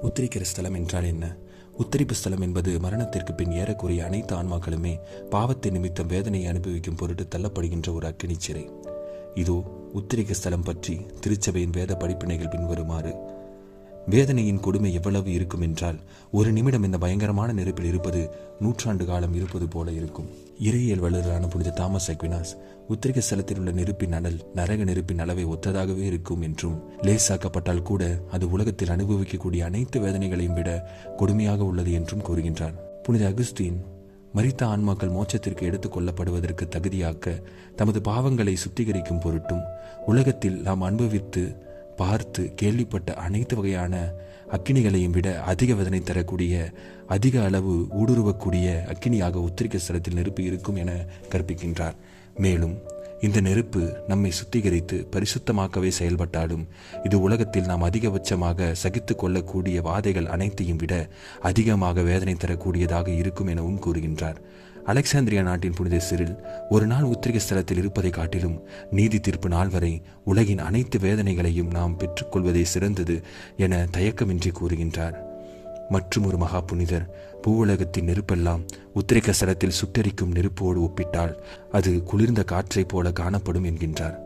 உத்திரிக்கிற ஸ்தலம் என்றால் என்ன? உத்தரிப்பு ஸ்தலம் என்பது மரணத்திற்கு பின் ஏறக்குறைய அனைத்து ஆன்மாக்களுமே பாவத்தின் நிமித்தம் வேதனையை அனுபவிக்கும் பொருட்டு தள்ளப்படுகின்ற ஒரு அக்கினி சிறை. இதோ உத்திரிக்க ஸ்தலம் பற்றி திருச்சபையின் வேத படிப்பினைகள் பின்வருமாறு. வேதனையின் கொடுமை எவ்வளவு இருக்கும் என்றால், ஒரு நிமிடம் இந்த பயங்கரமான நெருப்பில் இருப்பது 100 ஆண்டு காலம் இருப்பது போல இருக்கும். இறையியல் வல்லுநரான புனித தாமஸ் அக்வினாஸ் உத்திரிக்க ஸ்தலத்தில் உள்ள நெருப்பின் அனல் நரக நெருப்பின் அளவை ஒத்ததாகவே இருக்கும் என்றும், லேசாக்கப்பட்டால் கூட அது உலகத்தில் அனுபவிக்கக்கூடிய அனைத்து வேதனைகளையும் விட கொடுமையாக உள்ளது என்றும் கூறுகின்றார். புனித அகுஸ்தீன் மரித்த ஆன்மாக்கள் மோட்சத்திற்கு எடுத்துக் கொள்ளப்படுவதற்கு தகுதியாக்க தமது பாவங்களை சுத்திகரிக்கும் பொருட்டும், உலகத்தில் நாம் அனுபவித்து பார்த்து கேள்விப்பட்ட அனைத்து வகையான அக்கினிகளையும் விட அதிக வேதனை தரக்கூடிய, அதிக அளவு ஊடுருவக்கூடிய அக்கினியாக உத்திரிக்க ஸ்தலத்தில் நெருப்பு இருக்கும் என கற்பிக்கின்றார். மேலும் இந்த நெருப்பு நம்மை சுத்திகரித்து பரிசுத்தமாக்கவே செயல்பட்டாலும், இது உலகத்தில் நாம் அதிகபட்சமாக சகித்து கொள்ளக்கூடிய வாதைகள் அனைத்தையும் விட அதிகமாக வேதனை தரக்கூடியதாக இருக்கும் எனவும் கூறுகின்றார். அலெக்சாந்திரியா நாட்டின் புனித சிரில் ஒரு நாள் உத்திரிக ஸ்தலத்தில் இருப்பதை காட்டிலும் நீதி தீர்ப்பு நாள் வரை உலகின் அனைத்து வேதனைகளையும் நாம் பெற்றுக்கொள்வதே சிறந்தது என தயக்கமின்றி கூறுகின்றார். மற்றும் ஒரு மகா புனிதர், பூவுலகத்தின் நெருப்பெல்லாம் உத்திரிக ஸ்தலத்தில் சுட்டரிக்கும் நெருப்போடு ஒப்பிட்டால் அது குளிர்ந்த காற்றைப் போல காணப்படும் என்கின்றார்.